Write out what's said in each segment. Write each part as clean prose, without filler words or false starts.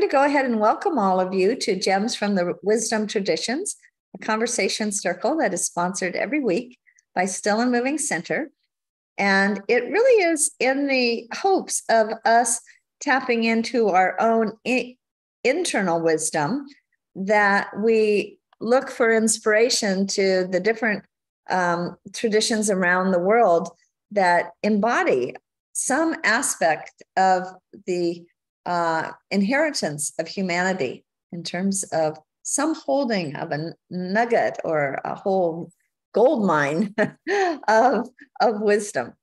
to go ahead and welcome all of you to Gems from the Wisdom Traditions, a conversation circle that is sponsored every week by Still and Moving Center. And it really is in the hopes of us tapping into our own internal wisdom that we look for inspiration to the different traditions around the world that embody some aspect of the inheritance of humanity in terms of some holding of a nugget or a whole gold mine of wisdom.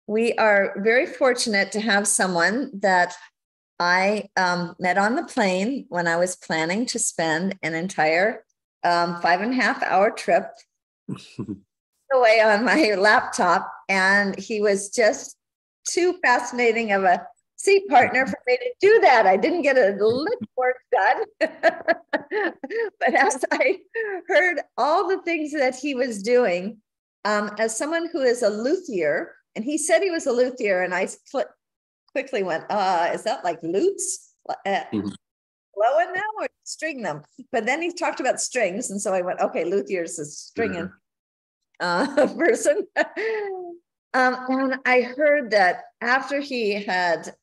We are very fortunate to have someone that I met on the plane when I was planning to spend an entire 5.5-hour trip away on my laptop. And he was just too fascinating of a seat partner for me to do that. I didn't get a lick work done. But as I heard all the things that he was doing, as someone who is a luthier, and he said he was a luthier, and I quickly went, is that like lutes? Blowing them or string them? But then he talked about strings, and so I went, okay, luthier is a stringing person. And I heard that after he had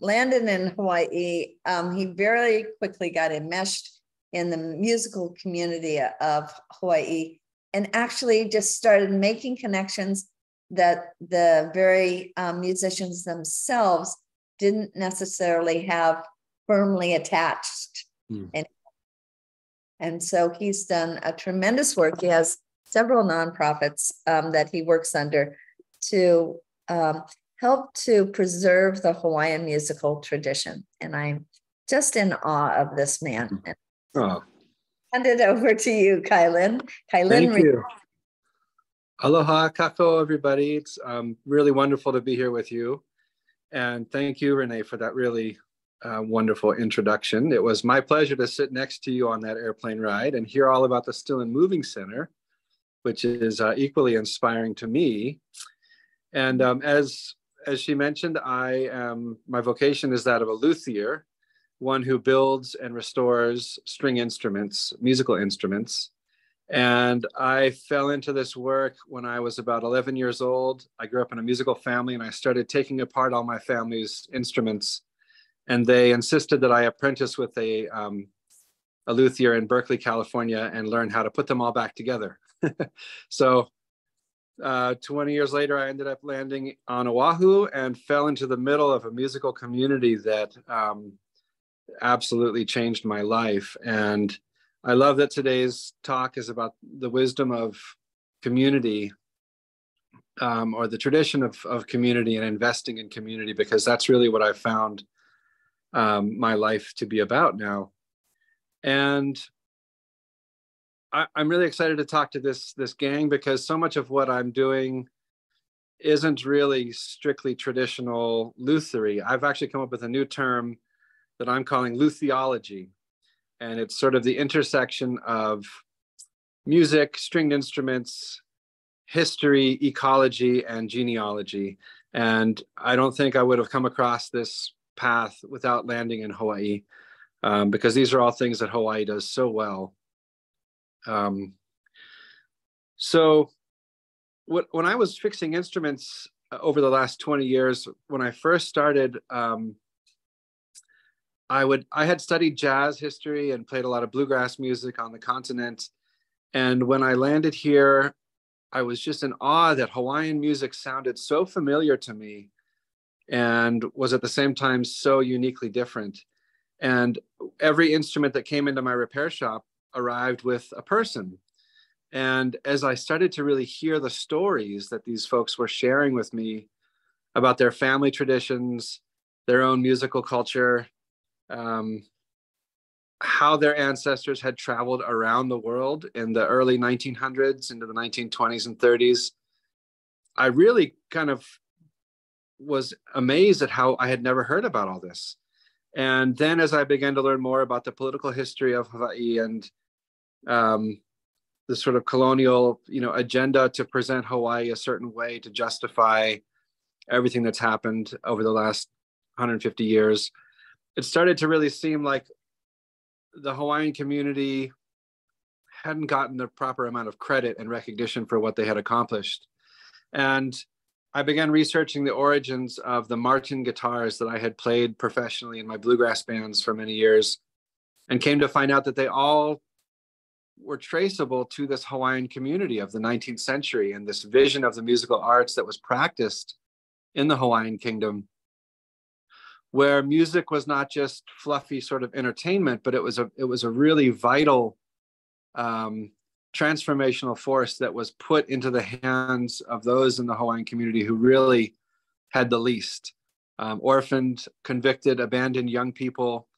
landed in Hawaii, he very quickly got enmeshed in the musical community of Hawaii and actually just started making connections that the very musicians themselves didn't necessarily have firmly attached. And so he's done a tremendous work. He has several nonprofits that he works under to help to preserve the Hawaiian musical tradition. And I'm just in awe of this man. Oh. Hand it over to you, Kilin. Thank you. Aloha kako, everybody. It's really wonderful to be here with you. And thank you, Renee, for that really wonderful introduction. It was my pleasure to sit next to you on that airplane ride and hear all about the Still and Moving Center, which is equally inspiring to me. And as she mentioned, my vocation is that of a luthier, one who builds and restores string instruments, musical instruments. And I fell into this work when I was about 11 years old. I grew up in a musical family, and I started taking apart all my family's instruments. And they insisted that I apprentice with a luthier in Berkeley, California, and learn how to put them all back together. So 20 years later, I ended up landing on Oahu and fell into the middle of a musical community that absolutely changed my life. And I love that today's talk is about the wisdom of community, or the tradition of community and investing in community, because that's really what I've found my life to be about now. And I'm really excited to talk to this gang, because so much of what I'm doing isn't really strictly traditional luthery. I've actually come up with a new term that I'm calling lutheology. And it's sort of the intersection of music, stringed instruments, history, ecology, and genealogy. And I don't think I would have come across this path without landing in Hawaii, because these are all things that Hawaii does so well. So when I was fixing instruments over the last 20 years, when I first started, I had studied jazz history and played a lot of bluegrass music on the continent. And when I landed here, I was just in awe that Hawaiian music sounded so familiar to me and was at the same time so uniquely different. And every instrument that came into my repair shop arrived with a person. And as I started to really hear the stories that these folks were sharing with me about their family traditions, their own musical culture, how their ancestors had traveled around the world in the early 1900s into the 1920s and 30s, I really kind of was amazed at how I had never heard about all this. And then as I began to learn more about the political history of Hawaii and the sort of colonial, agenda to present Hawaii a certain way to justify everything that's happened over the last 150 years, it started to really seem like the Hawaiian community hadn't gotten the proper amount of credit and recognition for what they had accomplished. And I began researching the origins of the Martin guitars that I had played professionally in my bluegrass bands for many years, and came to find out that they all were traceable to this Hawaiian community of the 19th century and this vision of the musical arts that was practiced in the Hawaiian kingdom, where music was not just fluffy sort of entertainment, but it was a really vital transformational force that was put into the hands of those in the Hawaiian community who really had the least. Orphaned, convicted, abandoned young people.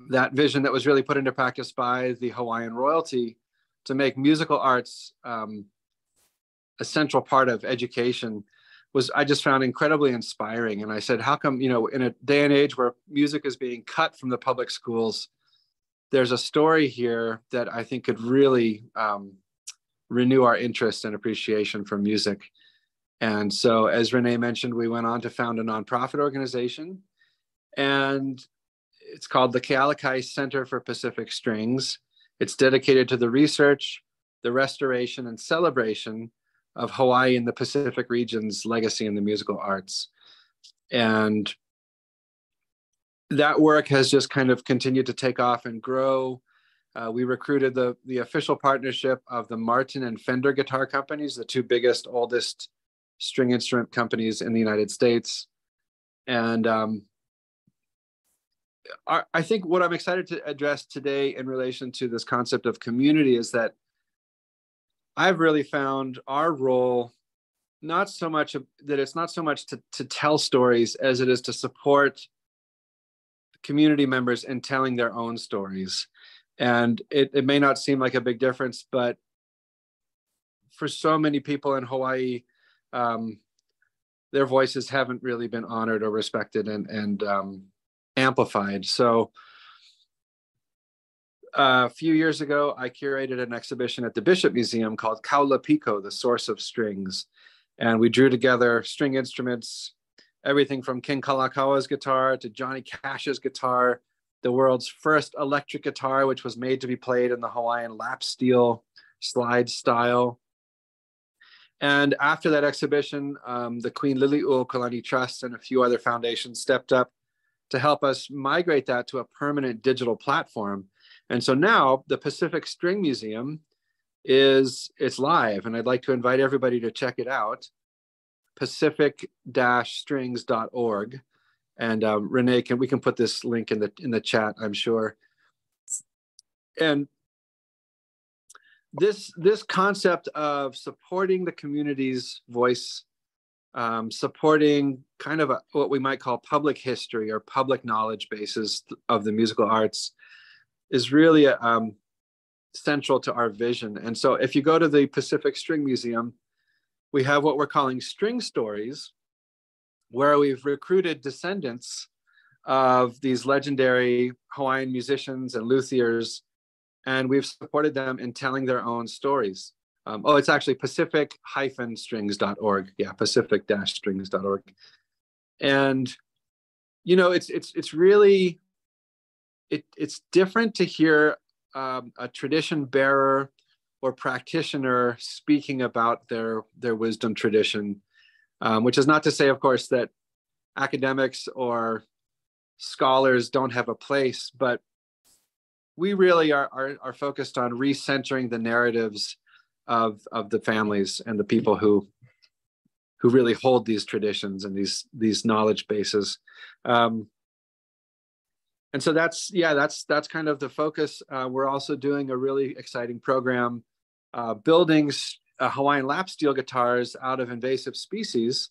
That vision that was really put into practice by the Hawaiian royalty to make musical arts a central part of education was, I just found incredibly inspiring. And I said, how come, in a day and age where music is being cut from the public schools, there's a story here that I think could really renew our interest and appreciation for music. And so, as Renée mentioned, we went on to found a nonprofit organization, and it's called the Kealakai Center for Pacific Strings. It's dedicated to the research, the restoration, and celebration of Hawaii and the Pacific region's legacy in the musical arts. And that work has just kind of continued to take off and grow. We recruited the official partnership of the Martin and Fender guitar companies, the two biggest, oldest string instrument companies in the United States. And I think what I'm excited to address today in relation to this concept of community is that I've really found our role not so much to tell stories as it is to support community members in telling their own stories. And it may not seem like a big difference, but for so many people in Hawaii, their voices haven't really been honored or respected and amplified. So a few years ago, I curated an exhibition at the Bishop Museum called Kaula Piko, the Source of Strings. And we drew together string instruments, everything from King Kalakaua guitar to Johnny Cash's guitar, the world's first electric guitar, which was made to be played in the Hawaiian lap steel slide style. And after that exhibition, the Queen Liliuokalani Trust and a few other foundations stepped up to help us migrate that to a permanent digital platform. And so now the Pacific String Museum it's live, and I'd like to invite everybody to check it out, pacific-strings.org. And Renée, we can put this link in the chat, I'm sure. And this concept of supporting the community's voice, supporting kind of what we might call public history or public knowledge bases of the musical arts is really central to our vision. And so if you go to the Pacific String Museum, we have what we're calling string stories, where we've recruited descendants of these legendary Hawaiian musicians and luthiers, and we've supported them in telling their own stories. It's actually pacific-strings.org. Yeah, pacific-strings.org. And, it's really, it's different to hear a tradition bearer or practitioner speaking about their wisdom tradition, which is not to say, of course, that academics or scholars don't have a place, but we really are focused on recentering the narratives of the families and the people who really hold these traditions and these knowledge bases. And so that's kind of the focus. We're also doing a really exciting program, building Hawaiian lap steel guitars out of invasive species.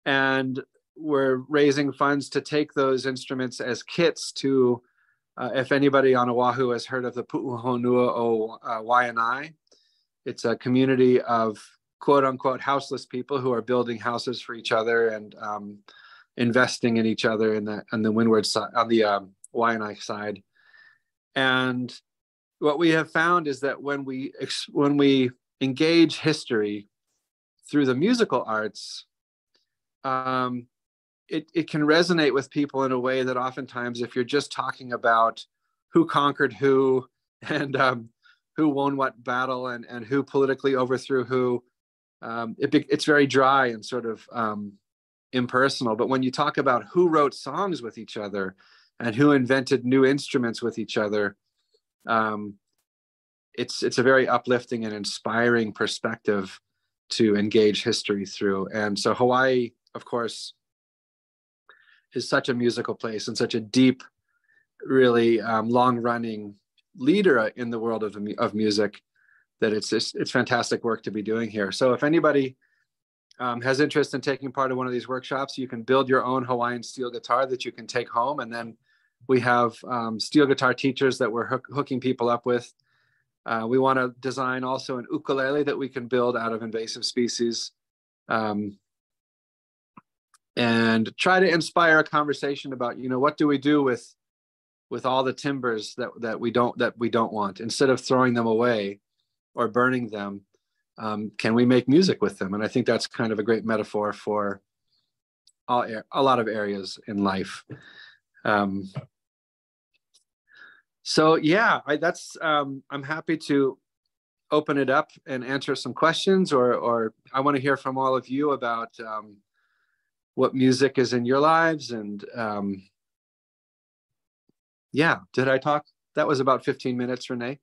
And we're raising funds to take those instruments as kits to, if anybody on Oahu has heard of the Pu'uhonua o Waianae, it's a community of quote unquote houseless people who are building houses for each other and investing in each other on the windward side, on the Waianae side. And what we have found is that when we engage history through the musical arts, it can resonate with people in a way that oftentimes, if you're just talking about who conquered who and who won what battle and who politically overthrew who, it's very dry and sort of impersonal. But when you talk about who wrote songs with each other and who invented new instruments with each other, it's a very uplifting and inspiring perspective to engage history through. And so Hawaii, of course, is such a musical place and such a deep, really long-running leader in the world of music, that it's fantastic work to be doing here. So if anybody has interest in taking part in one of these workshops, you can build your own Hawaiian steel guitar that you can take home. And then we have steel guitar teachers that we're hooking people up with. We want to design also an ukulele that we can build out of invasive species, and try to inspire a conversation about, what do we do with all the timbers that we don't want, instead of throwing them away or burning them. Can we make music with them? And I think that's kind of a great metaphor for a lot of areas in life. So yeah, I'm happy to open it up and answer some questions, or I want to hear from all of you about what music is in your lives. And yeah, did I talk? That was about 15 minutes, Renée.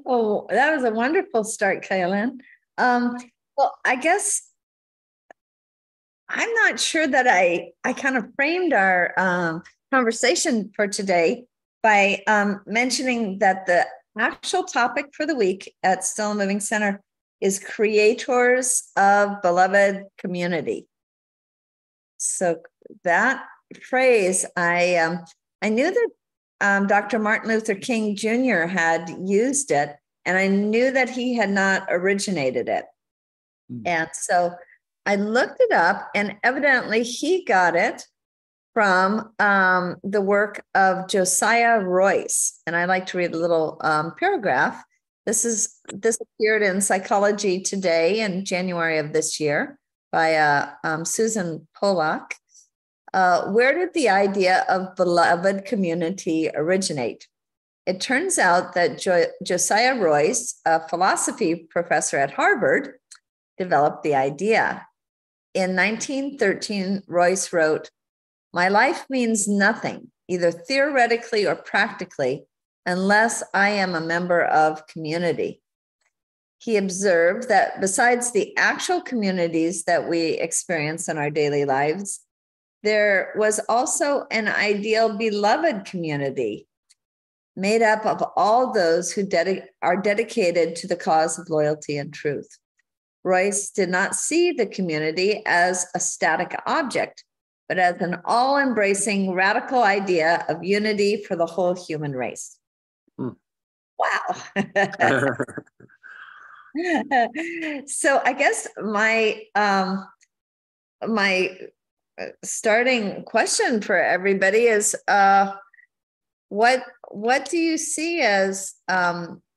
Oh, that was a wonderful start, Kilin. Well, I guess I'm not sure that I kind of framed our conversation for today by mentioning that the actual topic for the week at Still and Moving Center is creators of beloved community. So that phrase, I knew that Dr. Martin Luther King Jr. had used it, and I knew that he had not originated it. And so I looked it up, and evidently he got it from the work of Josiah Royce. And I like to read a little paragraph. This appeared in Psychology Today in January of this year by Susan Pollack. Where did the idea of beloved community originate? It turns out that Josiah Royce, a philosophy professor at Harvard, developed the idea. In 1913, Royce wrote, "My life means nothing, either theoretically or practically, unless I am a member of community." He observed that besides the actual communities that we experience in our daily lives, there was also an ideal beloved community made up of all those who are dedicated to the cause of loyalty and truth. Royce did not see the community as a static object, but as an all-embracing radical idea of unity for the whole human race. Wow. So I guess my starting question for everybody is, what do you see as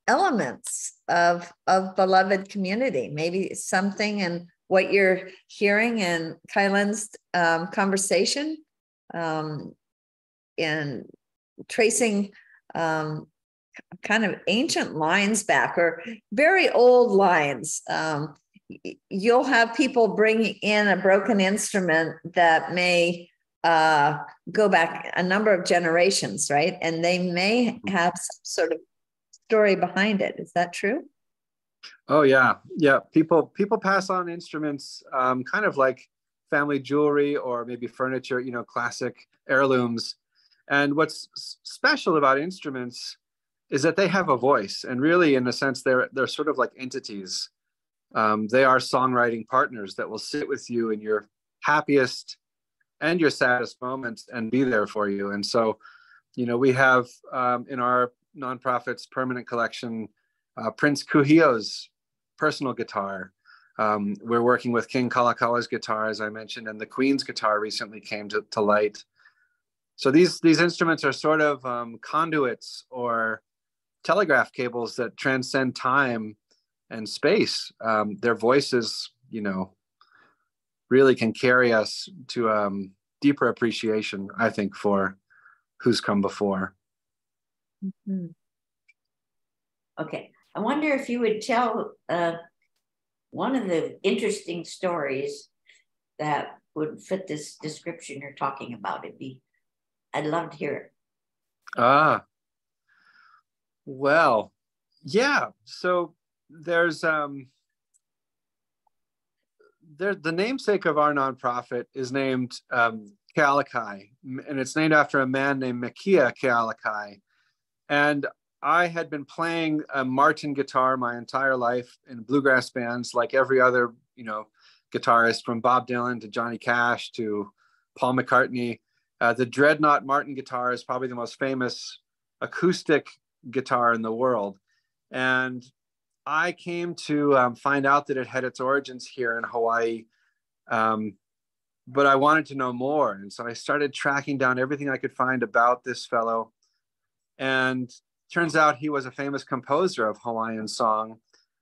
elements of beloved community? Maybe something in what you're hearing in Kilin's conversation, in tracing kind of ancient lines back, or very old lines. You'll have people bring in a broken instrument that may go back a number of generations, right? And they may have some sort of story behind it. Is that true? Oh yeah. People pass on instruments, kind of like family jewelry or maybe furniture, classic heirlooms. And what's special about instruments is that they have a voice, and really, in a sense, they're sort of like entities. They are songwriting partners that will sit with you in your happiest and your saddest moments and be there for you. And so, we have in our nonprofit's permanent collection, Prince Kuhio's personal guitar. We're working with King Kalakaua's guitar, as I mentioned, and the Queen's guitar recently came to light. So these instruments are sort of conduits or telegraph cables that transcend time and space. Their voices, really can carry us to deeper appreciation, I think, for who's come before. Mm-hmm. Okay. I wonder if you would tell one of the interesting stories that would fit this description you're talking about. I'd love to hear it. Well, yeah. So there's the namesake of our nonprofit is named Kealakai, and it's named after a man named Mekia Kealakai. And I had been playing a Martin guitar my entire life in bluegrass bands, like every other, guitarist, from Bob Dylan to Johnny Cash to Paul McCartney. The Dreadnought Martin guitar is probably the most famous acoustic guitar in the world. And I came to find out that it had its origins here in Hawaii, but I wanted to know more. And so I started tracking down everything I could find about this fellow. And turns out he was a famous composer of Hawaiian song,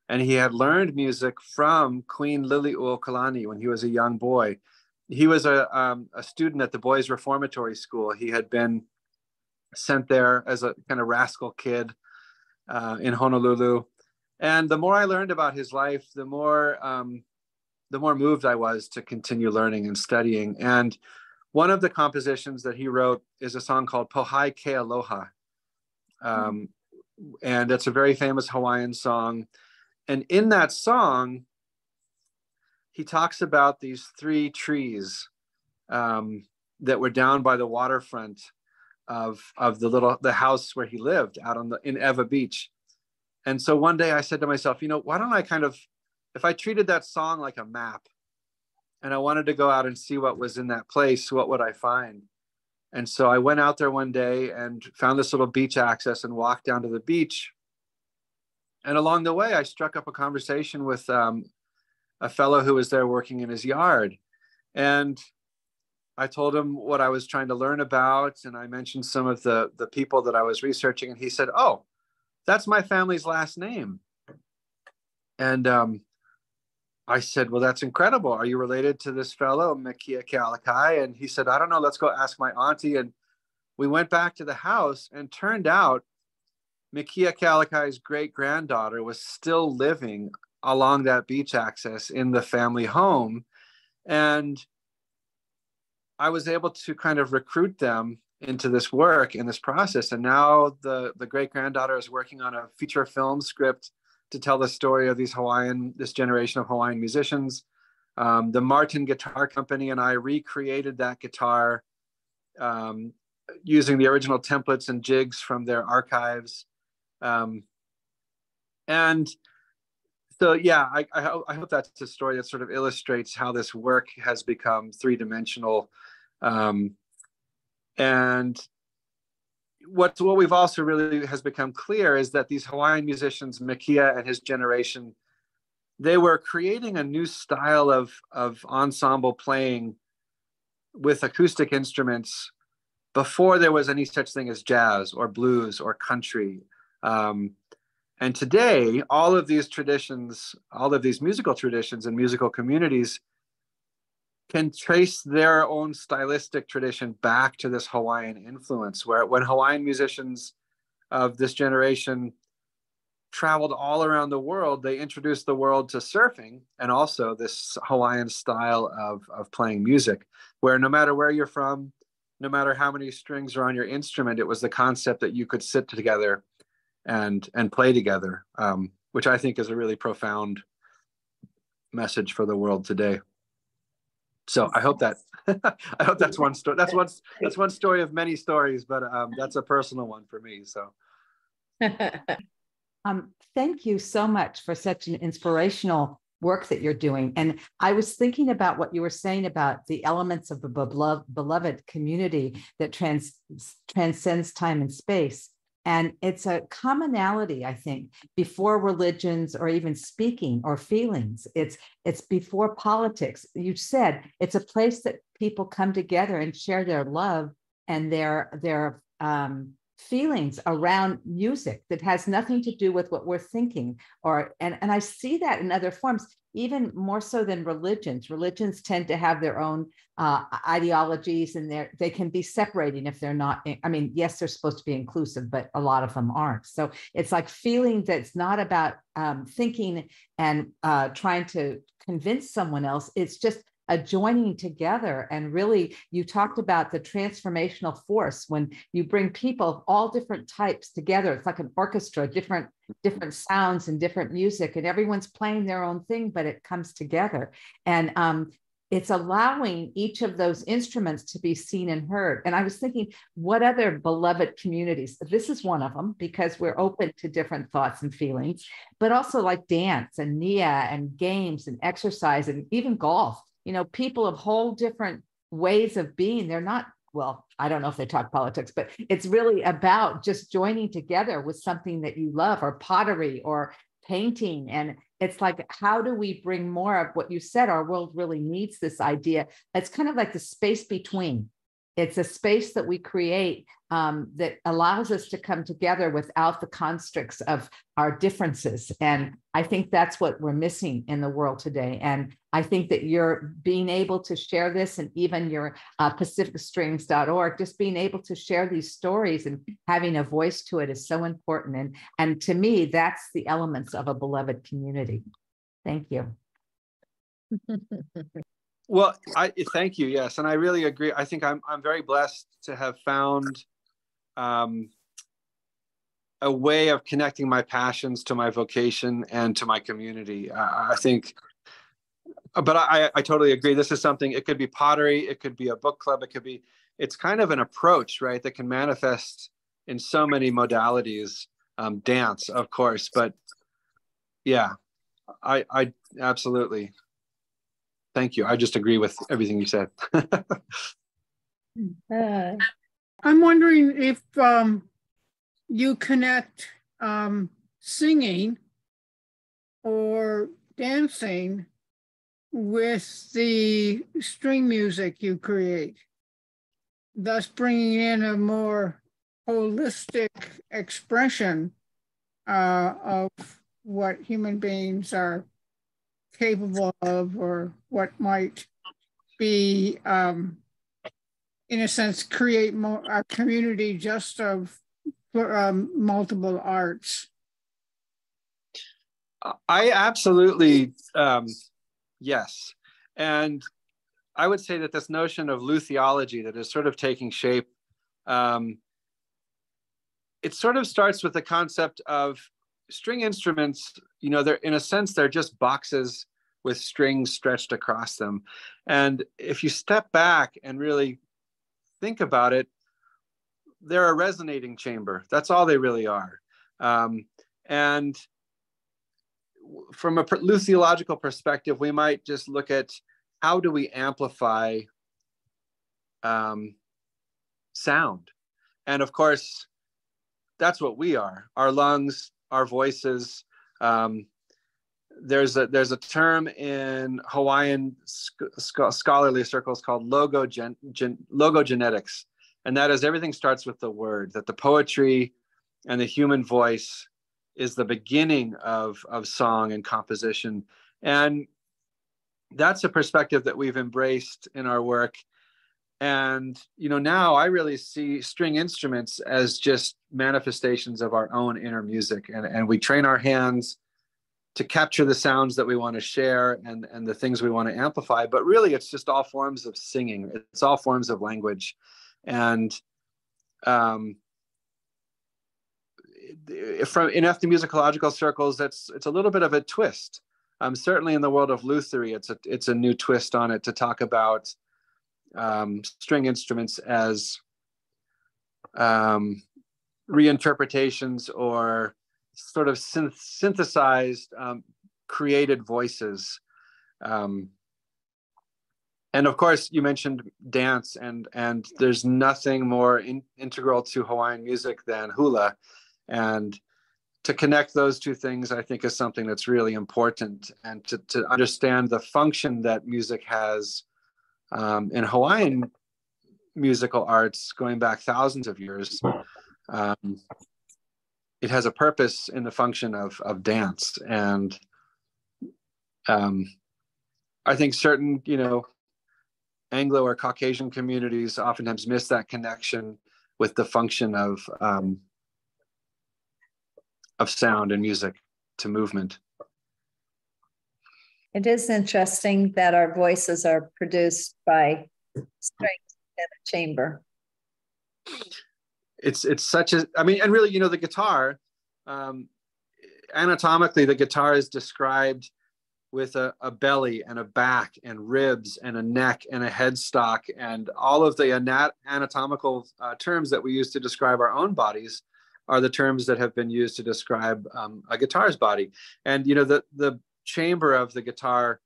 and he had learned music from Queen Liliuokalani when he was a young boy. He was a student at the Boys Reformatory School. He had been sent there as a kind of rascal kid in Honolulu. And the more I learned about his life, the more moved I was to continue learning and studying. And one of the compositions that he wrote is a song called Pohai Ke Aloha. And it's a very famous Hawaiian song. And in that song, he talks about these 3 trees that were down by the waterfront of the house where he lived out in Ewa Beach. And so one day I said to myself, why don't I if I treated that song like a map, and I wanted to go out and see what was in that place, what would I find? And so I went out there one day and found this little beach access and walked down to the beach. And along the way, I struck up a conversation with a fellow who was there working in his yard. And I told him what I was trying to learn about. And I mentioned some of the people that I was researching. And he said, "Oh, that's my family's last name." And I said, "Well, that's incredible. Are you related to this fellow, Mekia Kealakai?" And he said, "I don't know. Let's go ask my auntie." And we went back to the house, and turned out Mekia Kealakai's great-granddaughter was still living along that beach access in the family home. And I was able to kind of recruit them into this work in this process. And now the great-granddaughter is working on a feature film script to tell the story of this generation of Hawaiian musicians. The Martin Guitar Company and I recreated that guitar using the original templates and jigs from their archives. And so, yeah, I hope that's a story that sort of illustrates how this work has become 3-dimensional. And what we've also really has become clear is that these Hawaiian musicians, Mekia and his generation, they were creating a new style of ensemble playing with acoustic instruments before there was any such thing as jazz or blues or country. And today, all of these traditions, all of these musical traditions and musical communities can trace their own stylistic tradition back to this Hawaiian influence, where when Hawaiian musicians of this generation traveled all around the world, they introduced the world to surfing and also this Hawaiian style of playing music, where no matter where you're from, no matter how many strings are on your instrument, it was the concept that you could sit together and play together, which I think is a really profound message for the world today. So I hope that's one story. That's one story of many stories, but that's a personal one for me. So, thank you so much for such an inspirational work that you're doing. And I was thinking about what you were saying about the elements of the beloved community that transcends time and space. And it's a commonality, I think, before religions or even speaking or feelings. It's before politics. You said it's a place that people come together and share their love and their feelings around music that has nothing to do with what we're thinking, and I see that in other forms, even more so than religions. Religions tend to have their own ideologies, and they can be separating if they're not, I mean, yes, they're supposed to be inclusive, but a lot of them aren't. So it's like feeling that's not about thinking and trying to convince someone else. It's just a joining together. And really, you talked about the transformational force when you bring people of all different types together. It's like an orchestra, different sounds and different music, and everyone's playing their own thing, but it comes together. And it's allowing each of those instruments to be seen and heard. And I was thinking, what other beloved communities? This is one of them, because we're open to different thoughts and feelings, but also like dance and Nia and games and exercise and even golf. You know, people of whole different ways of being. They're not, well, I don't know if they talk politics, but it's really about just joining together with something that you love, or pottery or painting. And it's like, how do we bring more of what you said? Our world really needs this idea. It's kind of like the space between. It's a space that we create that allows us to come together without the constricts of our differences. And I think that's what we're missing in the world today. And I think that you're being able to share this, and even your pacificstrings.org, just being able to share these stories and having a voice to it is so important. And to me, that's the elements of a beloved community. Thank you. Well, thank you. Yes, and I really agree. I think I'm very blessed to have found a way of connecting my passions to my vocation and to my community. I think, but I totally agree. This is something. It could be pottery. It could be a book club. It's kind of an approach, right, that can manifest in so many modalities. Dance, of course, but yeah, I absolutely. Thank you. I just agree with everything you said. I'm wondering if you connect singing or dancing with the string music you create, thus bringing in a more holistic expression of what human beings are capable of, or what might be, in a sense, create a community just of multiple arts. I absolutely, yes. And I would say that this notion of lutheology that is sort of taking shape, it sort of starts with the concept of string instruments. You know, they're, in a sense, they're just boxes with strings stretched across them. And if you step back and really think about it, they're a resonating chamber. That's all they really are. And from a lutheological perspective, we might just look at how do we amplify sound? And of course, that's what we are, our lungs, our voices. There's a term in Hawaiian scholarly circles called logogenetics. And that is, everything starts with the word, that the poetry and the human voice is the beginning of song and composition. And that's a perspective that we've embraced in our work. And, you know, now I really see string instruments as just manifestations of our own inner music. And we train our hands to capture the sounds that we want to share and the things we want to amplify. But really, it's just all forms of singing. It's all forms of language. And in ethnomusicological circles, it's a little bit of a twist. Certainly in the world of Luthery, it's a new twist on it to talk about string instruments as reinterpretations or sort of synthesized, created voices. And of course, you mentioned dance, and there's nothing more integral to Hawaiian music than hula. And to connect those two things, I think, is something that's really important. And to understand the function that music has in Hawaiian musical arts going back thousands of years. it has a purpose in the function of dance. And I think certain, Anglo or Caucasian communities oftentimes miss that connection with the function of sound and music to movement. It is interesting that our voices are produced by strings in a chamber. It's such a, and really, the guitar, anatomically, the guitar is described with a belly and a back and ribs and a neck and a headstock, and all of the anatomical terms that we use to describe our own bodies are the terms that have been used to describe a guitar's body. And the chamber of the guitar,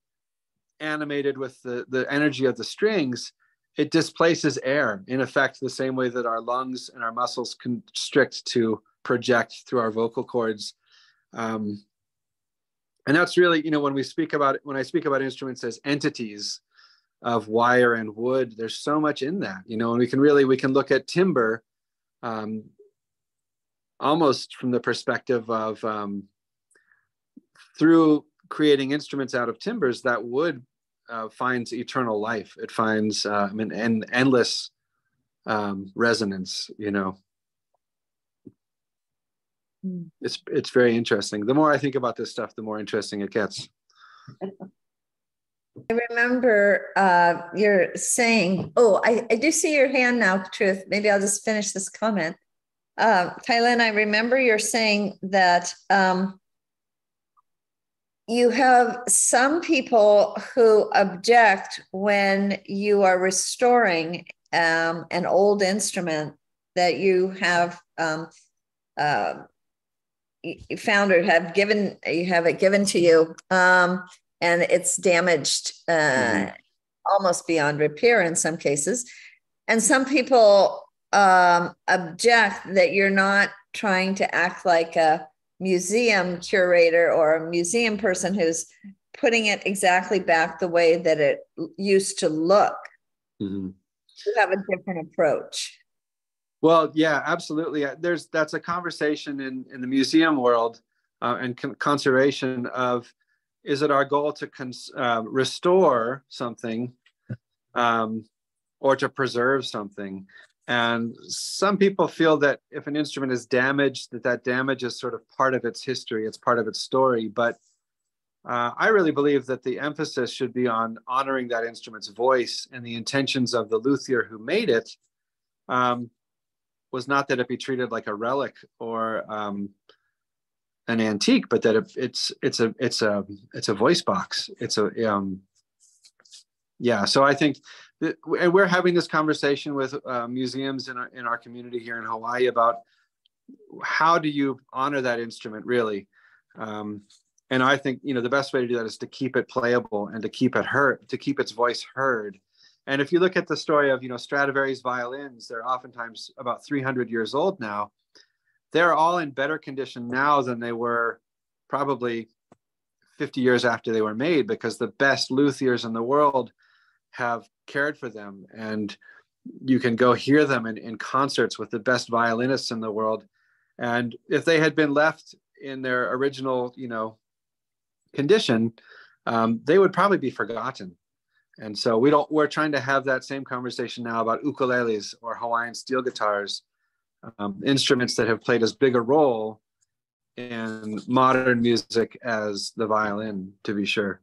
animated with the energy of the strings, it displaces air, in effect the same way that our lungs and our muscles constrict to project through our vocal cords. And that's really, when I speak about instruments as entities of wire and wood, there's so much in that, and we can look at timber almost from the perspective of through creating instruments out of timbers, that wood finds eternal life. It finds an endless resonance, It's very interesting. The more I think about this stuff, the more interesting it gets. I remember you're saying, I do see your hand now, Truth. Maybe I'll just finish this comment. Kilin, I remember you're saying that you have some people who object when you are restoring an old instrument that you have you found or have given, you have it given to you, and it's damaged almost beyond repair in some cases. And some people object that you're not trying to act like a museum curator or a museum person who's putting it exactly back the way that it used to look. You have a different approach. Well, yeah, absolutely. That's a conversation in the museum world and conservation of, is it our goal to restore something or to preserve something? And some people feel that if an instrument is damaged, that damage is sort of part of its history, it's part of its story. But I really believe that the emphasis should be on honoring that instrument's voice, and the intentions of the luthier who made it was not that it be treated like a relic or an antique, but that it's a voice box. It's a yeah. So I think that, and we're having this conversation with museums in our community here in Hawaii about how do you honor that instrument really. And I think, the best way to do that is to keep it playable and to keep it heard, to keep its voice heard. And if you look at the story of, Stradivari's violins, they're oftentimes about 300 years old now. They're all in better condition now than they were probably 50 years after they were made, because the best luthiers in the world have cared for them. And you can go hear them in concerts with the best violinists in the world. And if they had been left in their original, condition, they would probably be forgotten. And so we're trying to have that same conversation now about ukuleles or Hawaiian steel guitars, instruments that have played as big a role in modern music as the violin, to be sure.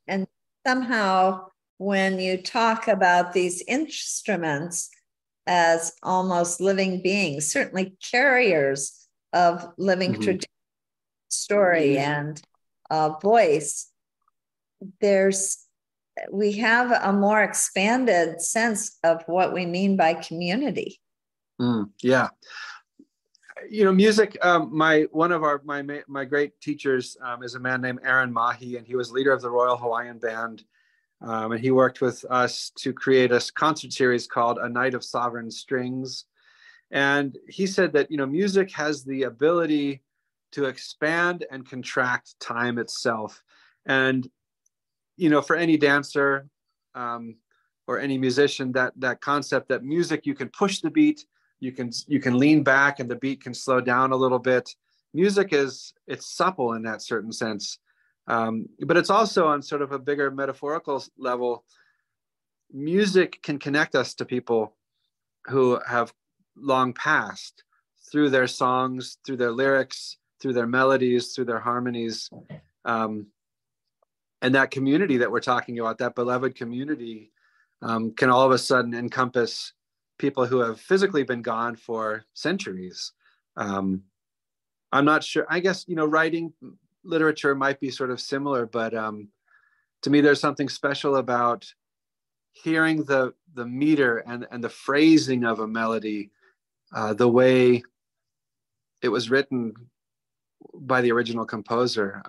And somehow when you talk about these instruments as almost living beings, certainly carriers of living tradition, story, and voice, we have a more expanded sense of what we mean by community. Yeah. Music, one of my great teachers is a man named Aaron Mahi, and he was leader of the Royal Hawaiian Band. And he worked with us to create a concert series called A Night of Sovereign Strings. And he said that, music has the ability to expand and contract time itself. And for any dancer or any musician, that concept that music, you can push the beat You can lean back and the beat can slow down a little bit. Music it's supple in that certain sense. But it's also on sort of a bigger metaphorical level. Music can connect us to people who have long passed through their songs, through their lyrics, through their melodies, through their harmonies. And that community that we're talking about, that beloved community, can all of a sudden encompass people who have physically been gone for centuries. I'm not sure. I guess, writing literature might be sort of similar, but to me, there's something special about hearing the meter and the phrasing of a melody, the way it was written by the original composer.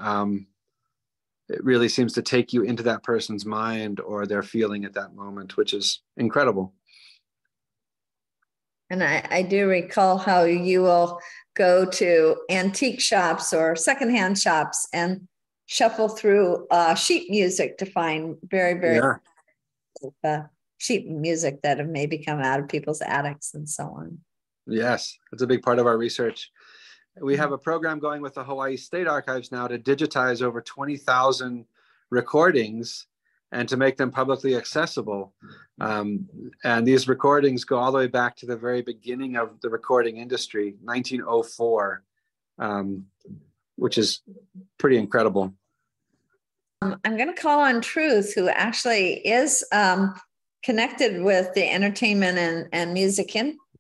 It really seems to take you into that person's mind or their feeling at that moment, which is incredible. And I do recall how you will go to antique shops or secondhand shops and shuffle through sheet music to find very sheet music that have maybe come out of people's attics and so on. Yes, it's a big part of our research. We have a program going with the Hawaii State Archives now to digitize over 20,000 recordings and to make them publicly accessible. And these recordings go all the way back to the very beginning of the recording industry, 1904, which is pretty incredible. I'm going to call on Truth, who actually is connected with the entertainment and music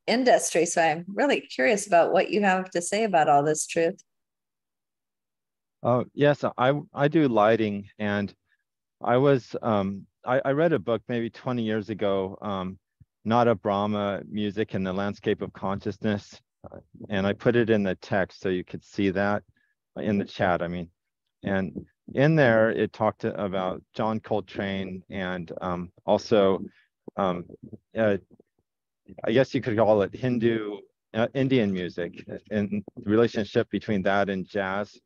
industry. So I'm really curious about what you have to say about all this, Truth. Yes, I do lighting, and I was I read a book maybe 20 years ago, Nada Brahma, Music in the Landscape of Consciousness, and I put it in the text so you could see that in the chat. I mean, and in there it talked about John Coltrane and also I guess you could call it Indian music, and the relationship between that and jazz.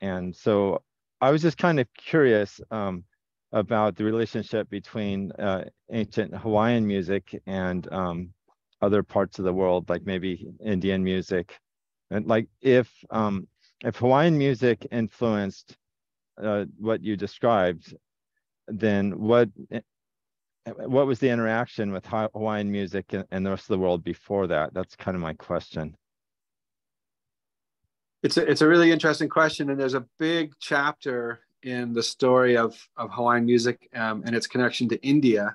And so I was just kind of curious about the relationship between ancient Hawaiian music and other parts of the world, like maybe Indian music. And like if Hawaiian music influenced what you described, then what was the interaction with Hawaiian music and the rest of the world before that? That's kind of my question. It's a really interesting question, and there's a big chapter in the story of Hawaiian music and its connection to India.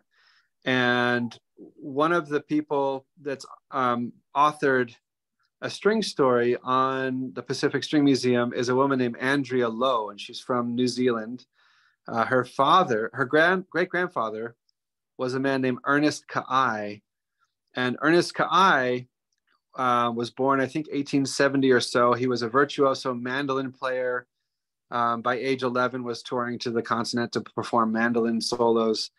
And one of the people that's authored a string story on the Pacific String Museum is a woman named Andrea Lowe, and she's from New Zealand. Her great-grandfather was a man named Ernest Ka'ai. And Ernest Ka'ai was born, I think, 1870 or so. He was a virtuoso mandolin player. By age 11, was touring to the continent to perform mandolin solos.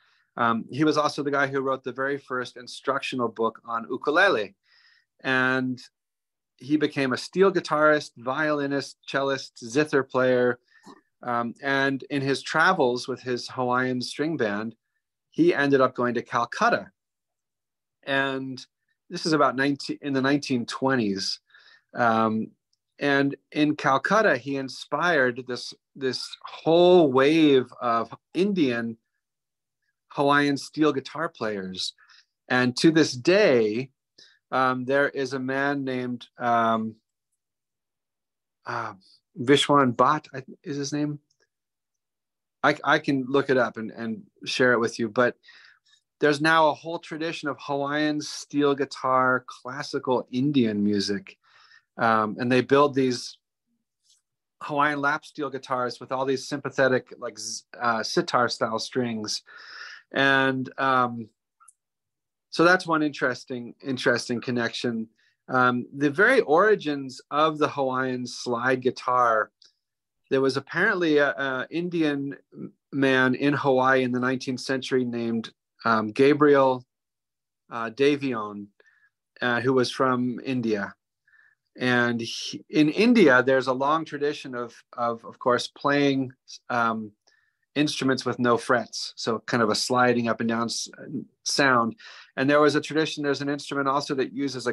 He was also the guy who wrote the very first instructional book on ukulele. And he became a steel guitarist, violinist, cellist, zither player. And in his travels with his Hawaiian string band, he ended up going to Calcutta. And this is about in the 1920s. And in Calcutta, he inspired this whole wave of Indian Hawaiian steel guitar players. And to this day, there is a man named Vishwan Bhatt, is his name. I can look it up and share it with you, but there's now a whole tradition of Hawaiian steel guitar, classical Indian music. And they build these Hawaiian lap steel guitars with all these sympathetic, like sitar style strings. And so that's one interesting connection. The very origins of the Hawaiian slide guitar, there was apparently an Indian man in Hawaii in the 19th century named Gabriel Davion, who was from India. And in India, there's a long tradition of course, playing instruments with no frets, so kind of a sliding up and down sound. And there was a tradition, there's an instrument also that uses a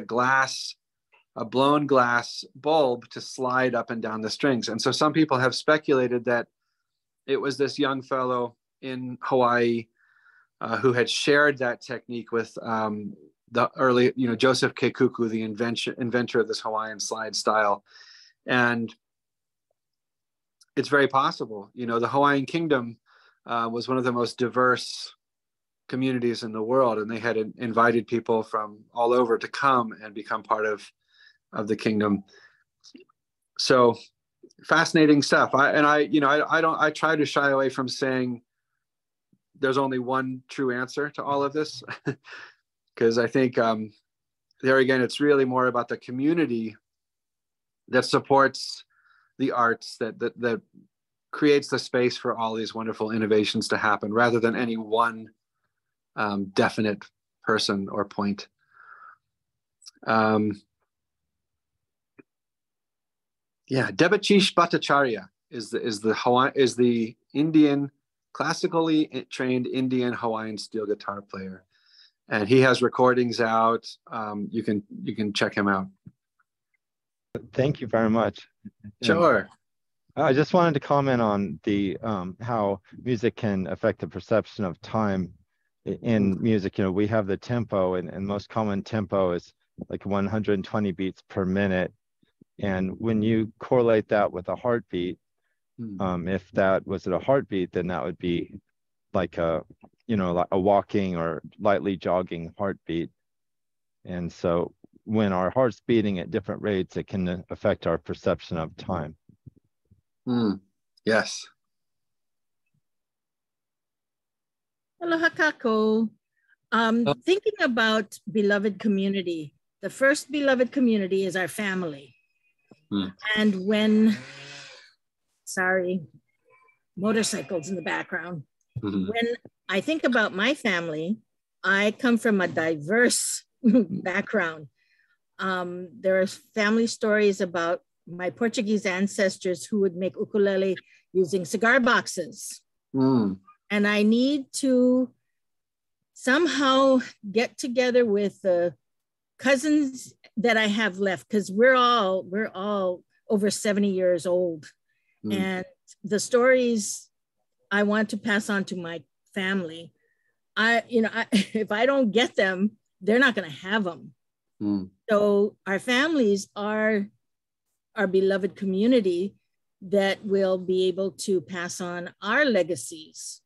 blown glass bulb to slide up and down the strings. And so some people have speculated that it was this young fellow in Hawaii who had shared that technique with the early, Joseph Keikuku, the inventor of this Hawaiian slide style. And it's very possible. The Hawaiian kingdom was one of the most diverse communities in the world, and they had invited people from all over to come and become part of the kingdom. So fascinating stuff. I try to shy away from saying there's only one true answer to all of this, because I think there again, it's really more about the community that supports the arts, that creates the space for all these wonderful innovations to happen, rather than any one definite person or point. Debachish Bhattacharya is the Indian, classically trained Indian Hawaiian steel guitar player, and he has recordings out. You can check him out. Thank you very much. Sure. I just wanted to comment on the how music can affect the perception of time. In music, we have the tempo, and most common tempo is like 120 beats per minute. And when you correlate that with a heartbeat, if that was at a heartbeat, then that would be like a walking or lightly jogging heartbeat. And so when our heart's beating at different rates, it can affect our perception of time. Yes. Aloha kako. Thinking about beloved community, the first beloved community is our family. And when, motorcycles in the background. When I think about my family, I come from a diverse background. There are family stories about my Portuguese ancestors who would make ukulele using cigar boxes. And I need to somehow get together with the cousins that I have left, because we're all over 70 years old. And the stories I want to pass on to my family, if I don't get them, they're not going to have them. So our families are our beloved community that will be able to pass on our legacies.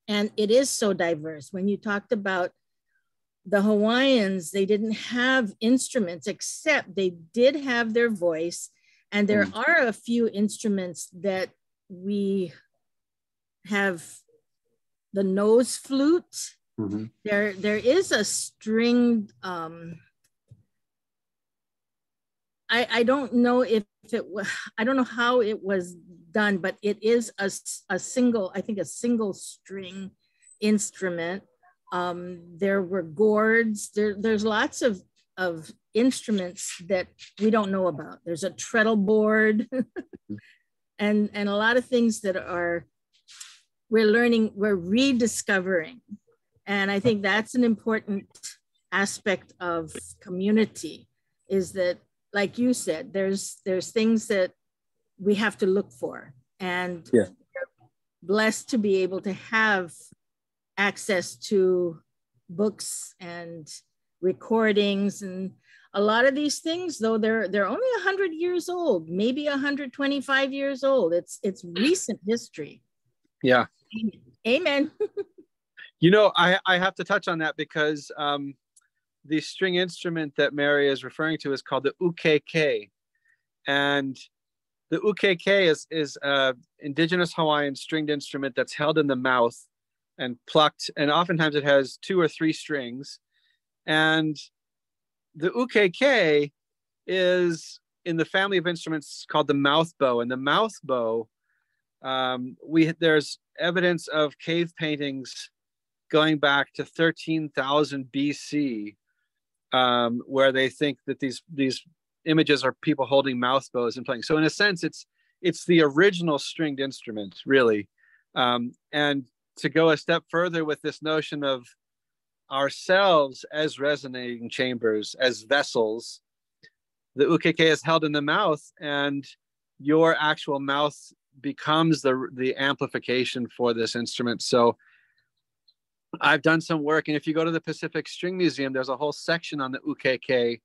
And it is so diverse. When you talked about the Hawaiians, they didn't have instruments, except they did have their voice. And there are a few instruments that we have. The nose flute. There is a stringed, I don't know if it was, I don't know how it was done, but it is a single string instrument. There were gourds. There's lots of instruments that we don't know about. There's a treadle board and a lot of things that we're learning, we're rediscovering. And I think that's an important aspect of community, is that, like you said, there's things that we have to look for. And we're blessed to be able to have access to books and recordings. And a lot of these things, though, they're only 100 years old, maybe 125 years old. It's recent history. Yeah. Amen. I have to touch on that because the string instrument that Mary is referring to is called the ukeke. And the ukeke is indigenous Hawaiian stringed instrument that's held in the mouth and plucked. And oftentimes it has 2 or 3 strings. And the ukeke is in the family of instruments called the mouth bow. And the mouth bow, there's evidence of cave paintings going back to 13,000 BC, where they think that these images are people holding mouth bows and playing. So in a sense, it's the original stringed instrument, really. And to go a step further with this notion of ourselves as resonating chambers, as vessels, the ukeke is held in the mouth, and your actual mouth becomes the amplification for this instrument. So I've done some work, and if you go to the Pacific String Museum, there's a whole section on the ukeke.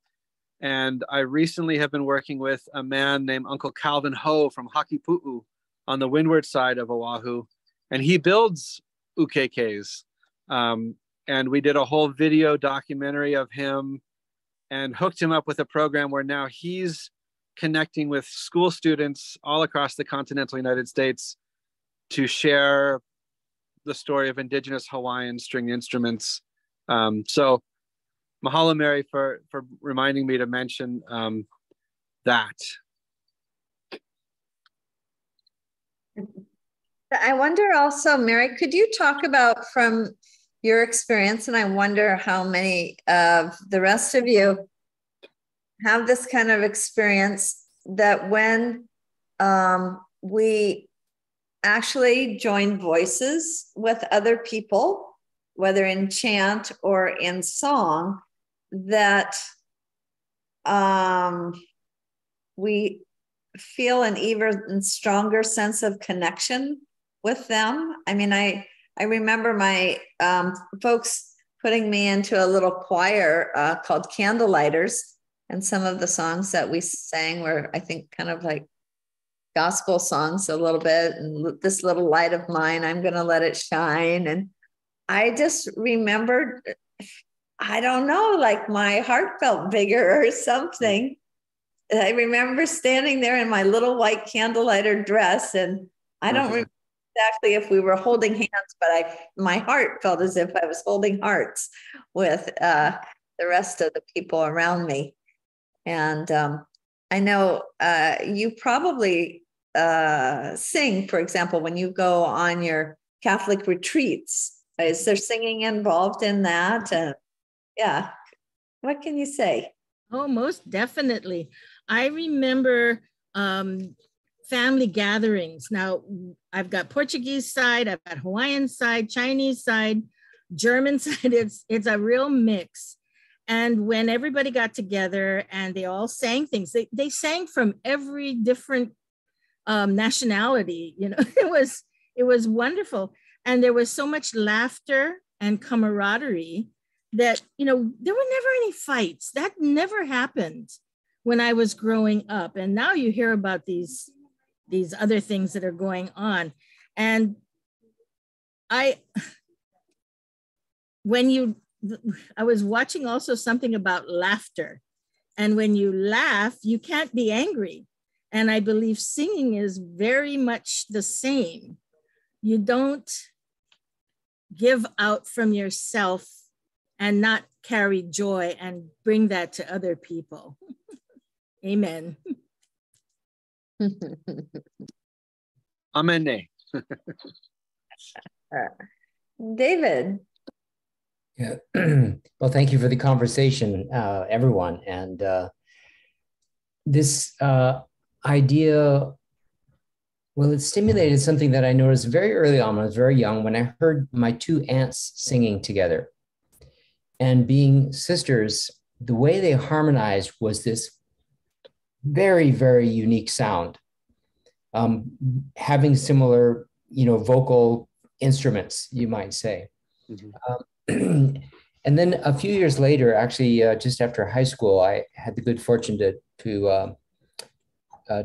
And I recently have been working with a man named Uncle Calvin Ho from Hakipu'u on the windward side of Oahu, and he builds ukekes. And we did a whole video documentary of him and hooked him up with a program where now he's connecting with school students all across the continental United States to share the story of indigenous Hawaiian string instruments. So mahalo, Mary, for reminding me to mention that. I wonder also, Mary, could you talk about from your experience, and I wonder how many of the rest of you have this kind of experience, that when we actually join voices with other people, whether in chant or in song, that we feel an even stronger sense of connection with them. I mean, I remember my folks putting me into a little choir called Candlelighters, and some of the songs that we sang were, I think, kind of like gospel songs a little bit, and this little light of mine, I'm going to let it shine. And I just remembered, I don't know, like my heart felt bigger or something. I remember standing there in my little white candlelighter dress, and I don't remember exactly if we were holding hands, but my heart felt as if I was holding hearts with the rest of the people around me. And I know you probably sing, for example, when you go on your Catholic retreats. Is there singing involved in that? Yeah. What can you say? Oh, most definitely. I remember family gatherings. Now, I've got Portuguese side, I've got Hawaiian side, Chinese side, German side. It's a real mix. And when everybody got together and they all sang things, they sang from every different nationality. You know, it was wonderful. And there was so much laughter and camaraderie that, you know, there were never any fights. That never happened when I was growing up. And now you hear about these other things that are going on. And I was watching also something about laughter. And when you laugh, you can't be angry. And I believe singing is very much the same. You don't give out from yourself and not carry joy and bring that to other people. Amen. Amen. David. Yeah. Well, thank you for the conversation, everyone. And this idea, well, it stimulated something that I noticed very early on when I was very young, when I heard my two aunts singing together. And being sisters, the way they harmonized was this very, very unique sound. Having similar, vocal instruments, you might say. Mm-hmm. And then a few years later, actually, just after high school, I had the good fortune to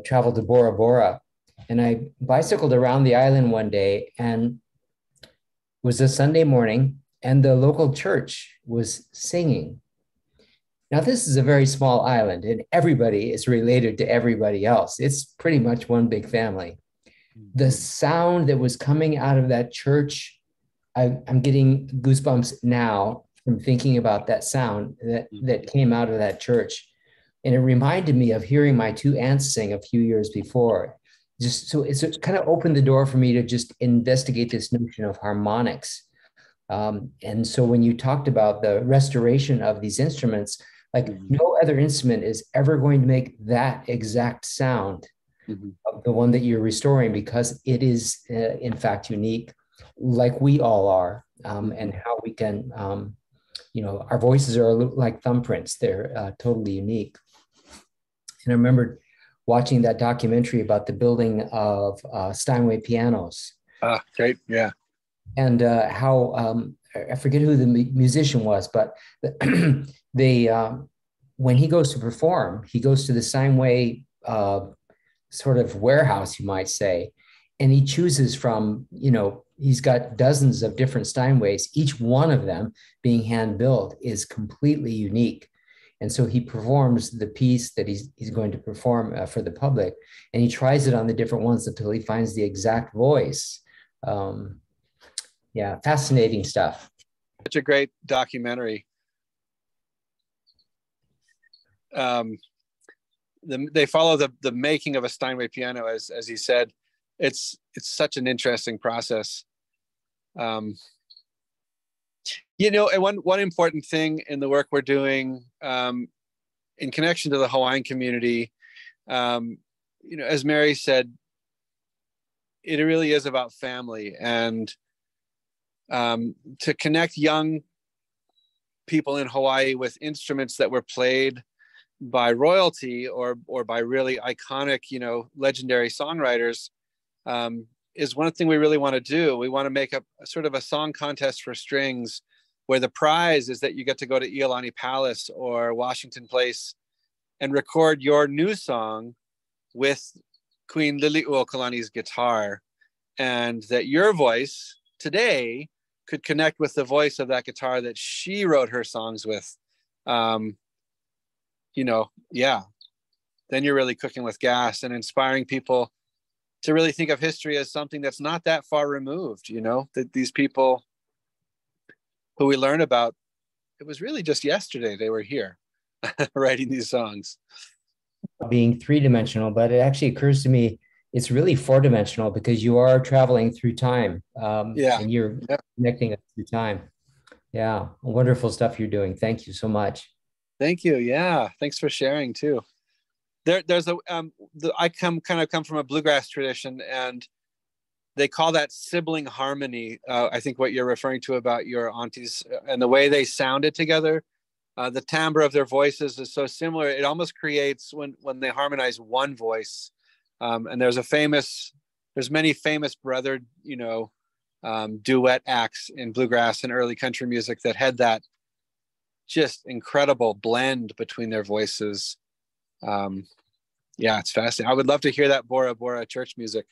travel to Bora Bora. And I bicycled around the island one day, and it was a Sunday morning, and the local church was singing. Now, this is a very small island, and everybody is related to everybody else. It's pretty much one big family. The sound that was coming out of that church, I'm getting goosebumps now from thinking about that sound that came out of that church. And it reminded me of hearing my two aunts sing a few years before. So it kind of opened the door for me to just investigate this notion of harmonics. And so when you talked about the restoration of these instruments, like no other instrument is ever going to make that exact sound. of the one that you're restoring, because it is in fact unique, like we all are, and how we can, our voices are like thumbprints. They're totally unique. And I remember watching that documentary about the building of Steinway pianos. Ah, great, yeah. And how, I forget who the musician was, but when he goes to perform, he goes to the Steinway sort of warehouse, you might say, and he chooses from, he's got dozens of different Steinways. Each one of them being hand built is completely unique. And so he performs the piece that he's going to perform for the public, and he tries it on the different ones until he finds the exact voice. Yeah, fascinating stuff. Such a great documentary. They follow the making of a Steinway piano, as he said. It's such an interesting process. And one important thing in the work we're doing in connection to the Hawaiian community, as Mary said, it really is about family, and to connect young people in Hawaii with instruments that were played by royalty or by really iconic, legendary songwriters, is one thing we really want to do. We want to make a sort of a song contest for strings, where the prize is that you get to go to Iolani Palace or Washington Place and record your new song with Queen Liliuokalani's guitar, and that your voice today could connect with the voice of that guitar that she wrote her songs with. Then you're really cooking with gas and inspiring people to really think of history as something that's not that far removed, that these people who we learn about, it was really just yesterday they were here writing these songs. Being three-dimensional, but it actually occurs to me it's really four-dimensional, because you are traveling through time, and you're connecting us through time. Yeah, wonderful stuff you're doing. Thank you so much. Thank you. Yeah, thanks for sharing too. I come from a bluegrass tradition, and they call that sibling harmony. I think what you're referring to about your aunties and the way they sounded together, the timbre of their voices is so similar. It almost creates, when they harmonize, one voice. And there's many famous brother, duet acts in bluegrass and early country music that had that just incredible blend between their voices. It's fascinating. I would love to hear that Bora Bora church music.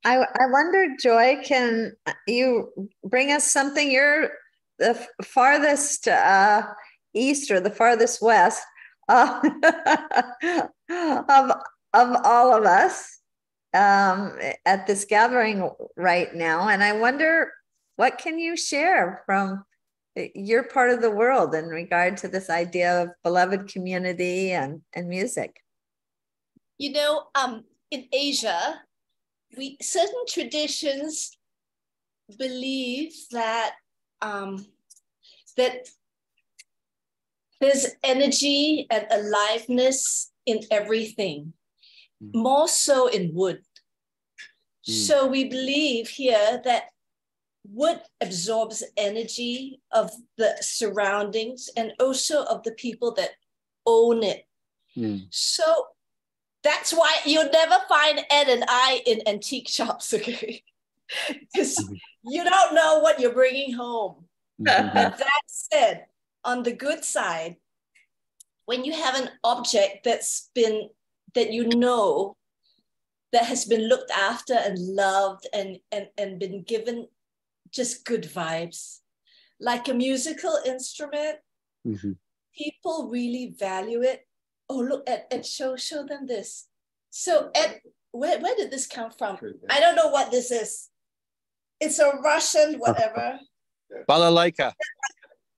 I wonder, Joy, can you bring us something? You're the farthest east or the farthest west of all of us at this gathering right now. And I wonder, what can you share from your part of the world in regard to this idea of beloved community and music? In Asia, certain traditions believe that that there's energy and aliveness in everything, more so in wood. So we believe here that wood absorbs energy of the surroundings and also of the people that own it. So that's why you'll never find Ed and I in antique shops, okay? Because you don't know what you're bringing home. But that said, on the good side, when you have an object that has been looked after and loved and been given just good vibes, like a musical instrument, people really value it. Oh, look, Ed, show them this. So Ed, where did this come from? I don't know what this is. It's a Russian whatever. Balalaika.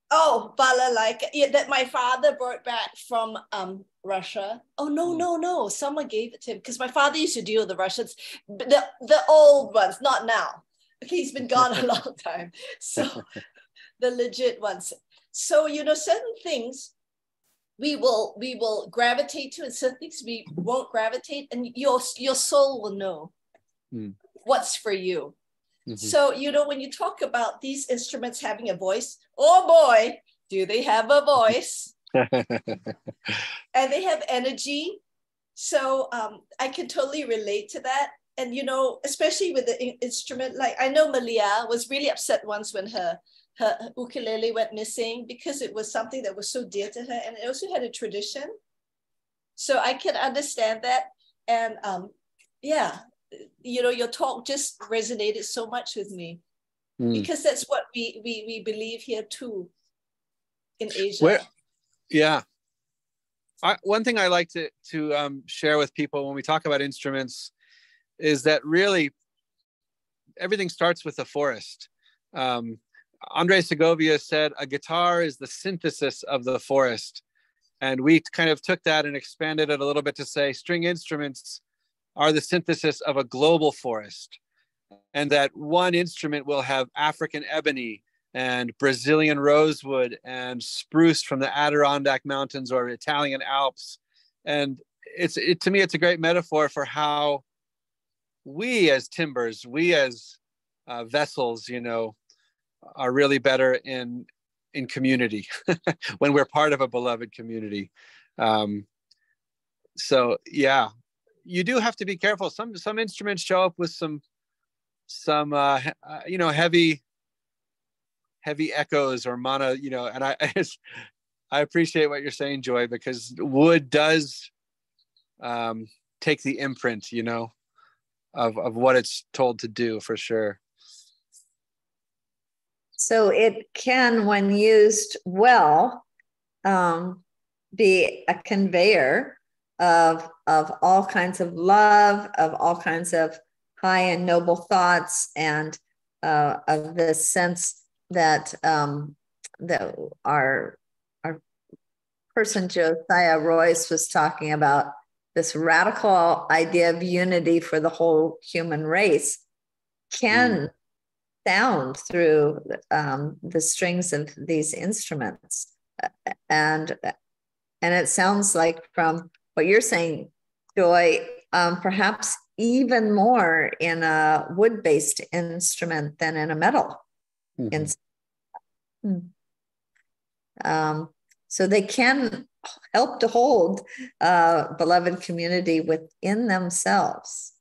Oh, balalaika. Yeah, that my father brought back from Russia. Oh, no. Someone gave it to him, because my father used to deal with the Russians, the old ones, not now. Okay, he's been gone a long time. So the legit ones. So, certain things we will gravitate to, and certain things we won't gravitate, and your soul will know what's for you. So, you know, when you talk about these instruments having a voice, oh boy, do they have a voice. And they have energy. So I can totally relate to that. And, you know, especially with the instrument, like I know Malia was really upset once when her ukulele went missing, because it was something that was so dear to her, and it also had a tradition. So I can understand that. And yeah, you know, your talk just resonated so much with me, because that's what we believe here too in Asia. One thing I like to share with people when we talk about instruments is that really everything starts with the forest. Andre Segovia said a guitar is the synthesis of the forest. And we kind of took that and expanded it a little bit to say string instruments are the synthesis of a global forest. And that one instrument will have African ebony and Brazilian rosewood and spruce from the Adirondack Mountains or Italian Alps. And to me, it's a great metaphor for how we as timbers, we as vessels, you know, are really better in community when we're part of a beloved community. So yeah, you do have to be careful. Some instruments show up with some you know, heavy echoes or mono, you know, and I appreciate what you're saying, Joy, because wood does take the imprint, you know, of what it's told to do, for sure. So it can, when used well, be a conveyor of all kinds of love, of all kinds of high and noble thoughts, and of this sense that that our person Josiah Royce was talking about, this radical idea of unity for the whole human race, can sound through the strings of these instruments, and it sounds like, from what you're saying, Joy, perhaps even more in a wood-based instrument than in a metal instrument. So they can help to hold beloved community within themselves.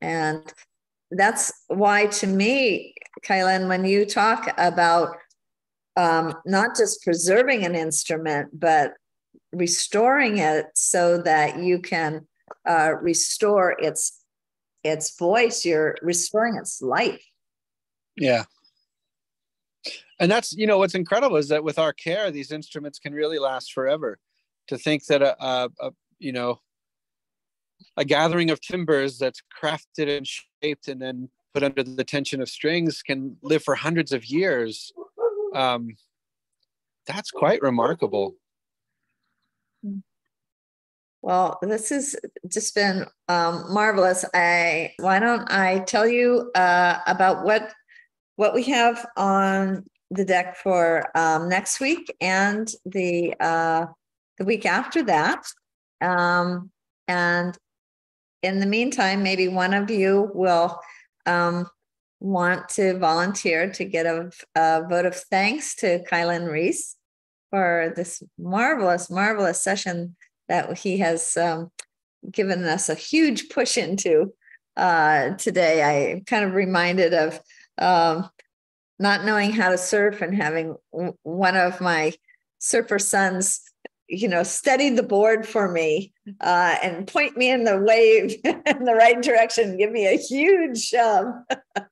And that's why, to me, Kilin, when you talk about not just preserving an instrument, but restoring it so that you can restore its voice, you're restoring its life. Yeah. And that's, you know, what's incredible is that with our care, these instruments can really last forever. To think that you know, a gathering of timbers that's crafted and shaped and then put under the tension of strings can live for hundreds of years. That's quite remarkable. Well, this has just been marvelous. Why don't I tell you about what we have on the deck for next week and the week after that. And in the meantime, maybe one of you will want to volunteer to get a vote of thanks to Kilin Reese for this marvelous, marvelous session that he has given us a huge push into today. I kind of reminded of not knowing how to surf and having one of my surfer sons, you know, steady the board for me and point me in the wave in the right direction, give me a huge shove.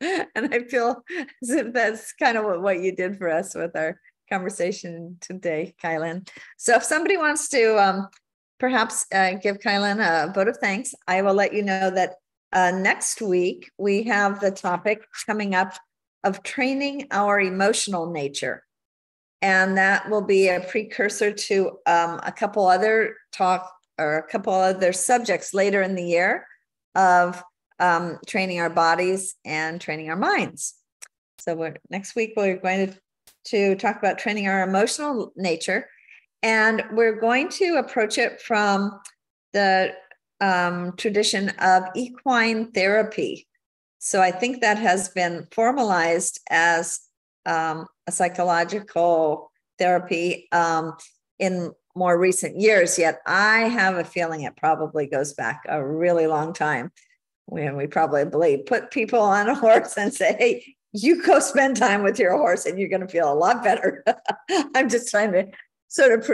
And I feel as if that's kind of what you did for us with our conversation today, Kilin. So if somebody wants to perhaps give Kilin a vote of thanks, I will let you know that next week we have the topic coming up of training our emotional nature. And that will be a precursor to a couple other subjects later in the year of training our bodies and training our minds. So next week we're going to talk about training our emotional nature. And we're going to approach it from the tradition of equine therapy. So I think that has been formalized as a psychological therapy in more recent years, yet I have a feeling it probably goes back a really long time, when we probably put people on a horse and say, hey, you go spend time with your horse and you're going to feel a lot better. I'm just trying to sort of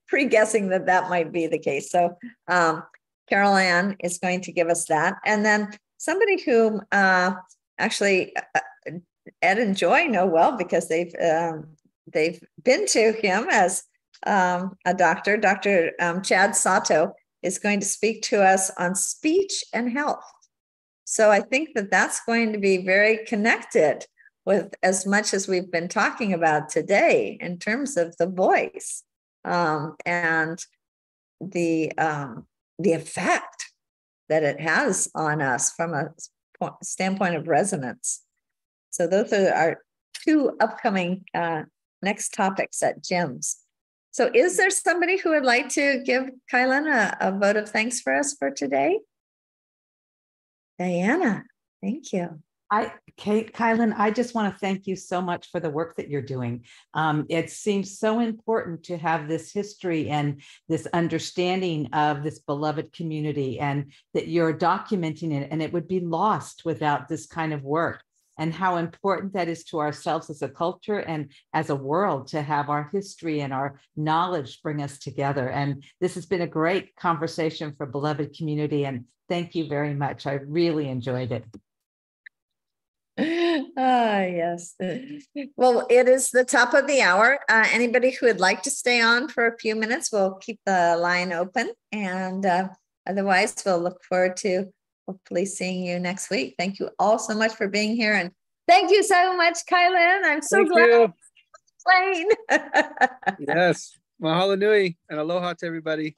pre-guessing that might be the case. So Carol Ann is going to give us that. And then somebody whom actually Ed and Joy know well, because they've been to him as a doctor. Dr. Chad Sato is going to speak to us on speech and health. So I think that's going to be very connected with as much as we've been talking about today in terms of the voice and the effect that it has on us from a standpoint of resonance. So those are our two upcoming next topics at GEMS. So is there somebody who would like to give Kilin a vote of thanks for us for today? Diana, thank you. Kilin, I just want to thank you so much for the work that you're doing. It seems so important to have this history and this understanding of this beloved community, and that you're documenting it, and it would be lost without this kind of work, and how important that is to ourselves as a culture and as a world to have our history and our knowledge bring us together. And this has been a great conversation for beloved community, and thank you very much. I really enjoyed it. Yes. Well, it is the top of the hour. Anybody who would like to stay on for a few minutes, we'll keep the line open. And otherwise, we'll look forward to hopefully seeing you next week. Thank you all so much for being here. And thank you so much, Kilin. I'm so glad you're playing. Yes. Mahalo nui and aloha to everybody.